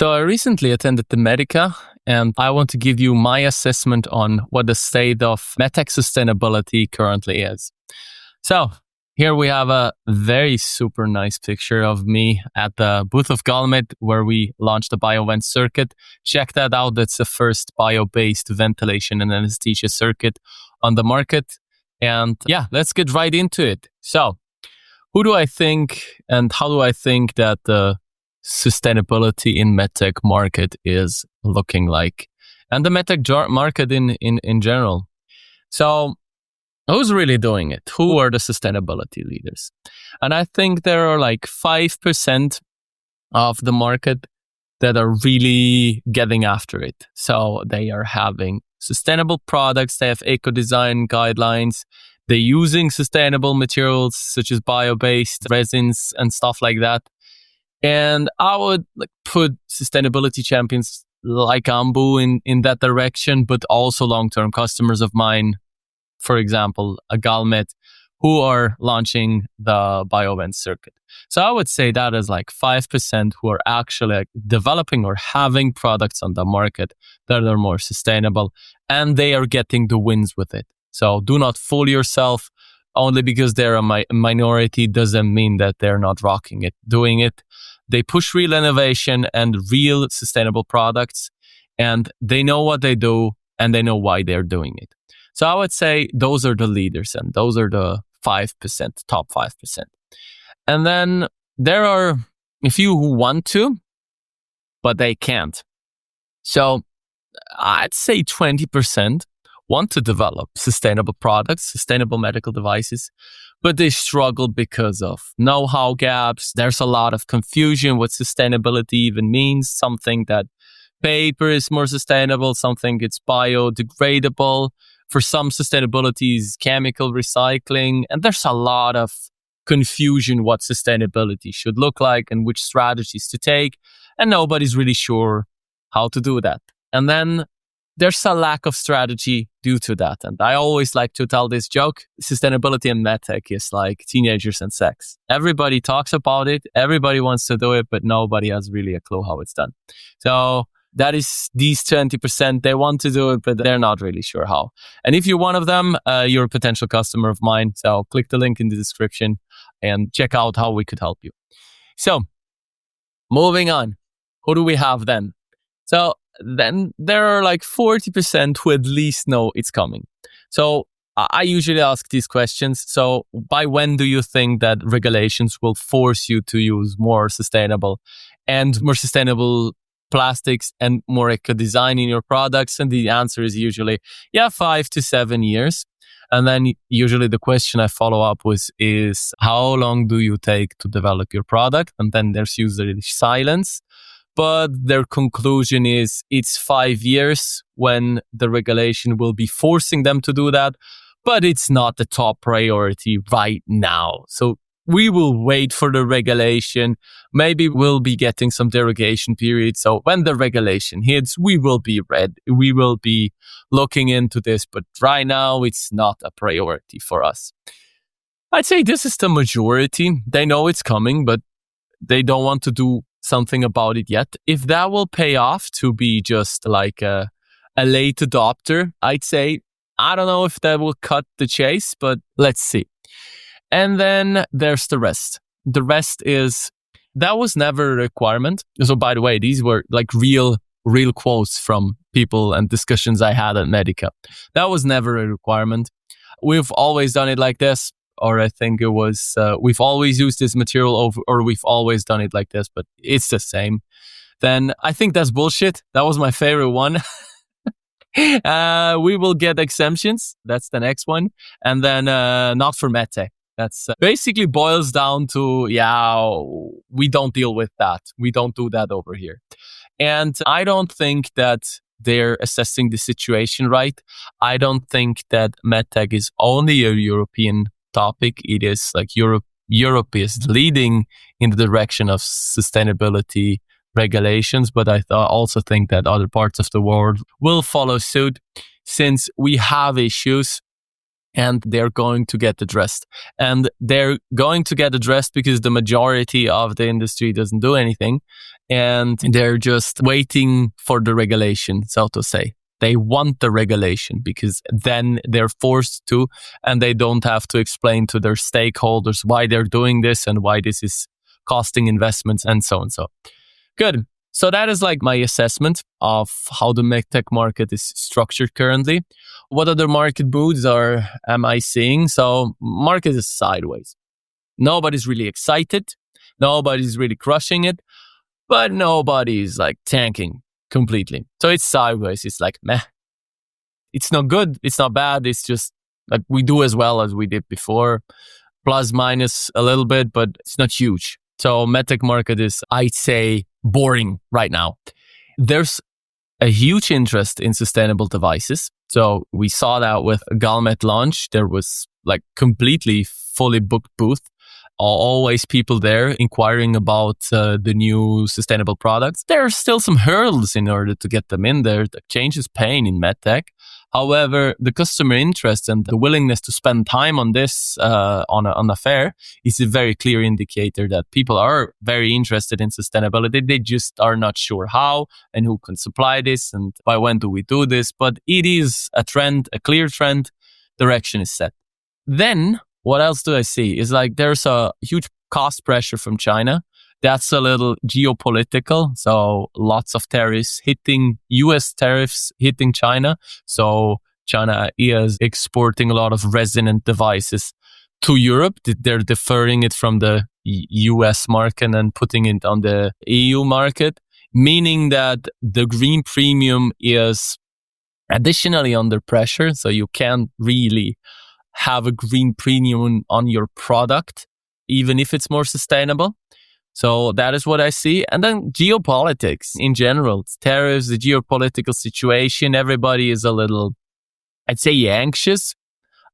So I recently attended the Medica, and I want to give you my assessment on what the state of MedTech sustainability currently is. So here we have a very super nice picture of me at the booth of Galmed, where we launched the BioVent circuit. Check that out. That's the first bio-based ventilation and anesthesia circuit on the market. And yeah, let's get right into it. So who do I think and how do I think that the sustainability in MedTech market is looking like, and the MedTech market in general? So who's really doing it? Who are the sustainability leaders? And I think there are like 5% of the market that are really getting after it. So they are having sustainable products, they have eco-design guidelines, they're using sustainable materials such as bio-based resins and stuff like that. And I would put sustainability champions like Ambu in that direction, but also long-term customers of mine, for example, a Galmed, who are launching the BioVent circuit. So I would say that is like 5% who are actually developing or having products on the market that are more sustainable, and they are getting the wins with it. So do not fool yourself. Only because they're a minority doesn't mean that they're not rocking it, doing it. They push real innovation and real sustainable products, and they know what they do and they know why they're doing it. So I would say those are the leaders, and those are the 5%, top 5%. And then there are a few who want to, but they can't. So I'd say 20% want to develop sustainable products, sustainable medical devices, but they struggle because of know-how gaps. There's a lot of confusion what sustainability even means. Something that paper is more sustainable, something it's biodegradable. For some, sustainability is chemical recycling. And there's a lot of confusion what sustainability should look like and which strategies to take. And nobody's really sure how to do that. And then there's a lack of strategy due to that. And I always like to tell this joke. Sustainability in MedTech is like teenagers and sex. Everybody talks about it. Everybody wants to do it, but nobody has really a clue how it's done. So that is these 20%. They want to do it, but they're not really sure how. And if you're one of them, you're a potential customer of mine. So click the link in the description and check out how we could help you. So moving on, who do we have then? So then there are like 40% who at least know it's coming. So I usually ask these questions. So by when do you think that regulations will force you to use more sustainable plastics and more eco-design in your products? And the answer is usually, 5 to 7 years. And then usually the question I follow up with is, how long do you take to develop your product? And then there's usually silence. But their conclusion is it's 5 years when the regulation will be forcing them to do that, but it's not the top priority right now. So we will wait for the regulation. Maybe we'll be getting some derogation period. So when the regulation hits, we will be ready. We will be looking into this, but right now it's not a priority for us. I'd say this is the majority. They know it's coming, but they don't want to do something about it yet. If that will pay off to be just like a late adopter, I'd say, I don't know if that will cut the chase, but let's see. And then there's the rest. The rest is, that was never a requirement. So by the way, these were like real quotes from people and discussions I had at Medica. That was never a requirement. We've always done it like this. Or I think it was, we've always used this material or we've always done it like this, but it's the same. Then I think that's bullshit. That was my favorite one. We will get exemptions. That's the next one. And then not for MedTech. That's basically boils down to, we don't deal with that. We don't do that over here. And I don't think that they're assessing the situation right. I don't think that MedTech is only a European topic. It is like Europe is leading in the direction of sustainability regulations, but I also think that other parts of the world will follow suit, since we have issues and they're going to get addressed. And they're going to get addressed because the majority of the industry doesn't do anything. and they're just waiting for the regulation, so to say. They want the regulation because then they're forced to, and they don't have to explain to their stakeholders why they're doing this and why this is costing investments and so on. So good. So that is like my assessment of how the MedTech market is structured currently. What other market moods am I seeing? So market is sideways. Nobody's really excited. Nobody's really crushing it, but nobody's like tanking completely. So it's sideways. It's like, meh. It's not good. It's not bad. It's just like we do as well as we did before. Plus, minus a little bit, but it's not huge. So MedTech market is, I'd say, boring right now. There's a huge interest in sustainable devices. So we saw that with Galmet launch. There was like completely fully booked booth. Always people there inquiring about the new sustainable products. There are still some hurdles in order to get them in there. The change is pain in MedTech. However, the customer interest and the willingness to spend time on this on a fair is a very clear indicator that people are very interested in sustainability. They just are not sure how and who can supply this and by when do we do this. But it is a trend, a clear trend. Direction is set. Then what else do I see? Is like there's a huge cost pressure from China. That's a little geopolitical. So lots of tariffs hitting, US tariffs hitting China. So China is exporting a lot of resonant devices to Europe. They're deferring it from the US market and putting it on the EU market, meaning that the green premium is additionally under pressure. So you can't really have a green premium on your product, even if it's more sustainable. So that is what I see. And then geopolitics in general, tariffs, the geopolitical situation, everybody is a little, I'd say, anxious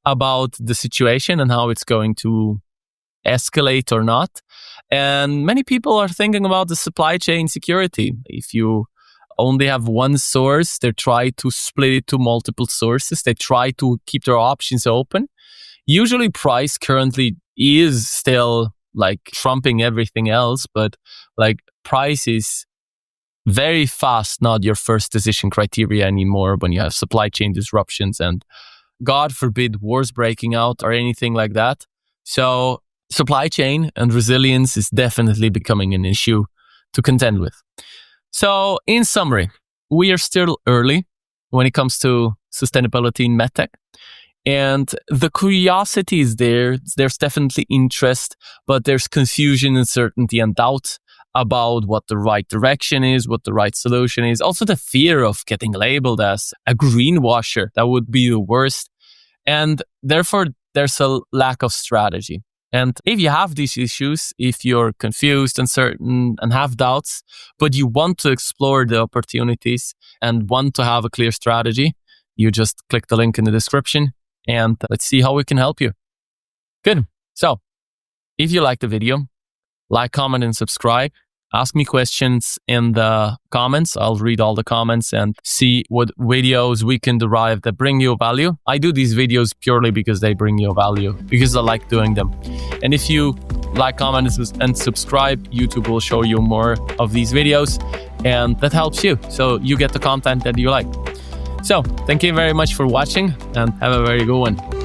about the situation and how it's going to escalate or not. And many people are thinking about the supply chain security. If you only have one source, they try to split it to multiple sources. They try to keep their options open. Usually price currently is still like trumping everything else, but like price is very fast not your first decision criteria anymore when you have supply chain disruptions and God forbid wars breaking out or anything like that. So supply chain and resilience is definitely becoming an issue to contend with. So in summary, we are still early when it comes to sustainability in MedTech. And the curiosity is there. There's definitely interest, but there's confusion, uncertainty, and doubt about what the right direction is, what the right solution is. Also the fear of getting labeled as a greenwasher. That would be the worst. And therefore, there's a lack of strategy. And if you have these issues, if you're confused, uncertain, and have doubts, but you want to explore the opportunities and want to have a clear strategy, you just click the link in the description and let's see how we can help you. Good. So if you like the video, like, comment, and subscribe. Ask me questions in the comments. I'll read all the comments and see what videos we can derive that bring you value. I do these videos purely because they bring you value, because I like doing them. And if you like, comment, and subscribe, YouTube will show you more of these videos, and that helps you. So you get the content that you like. So thank you very much for watching and have a very good one.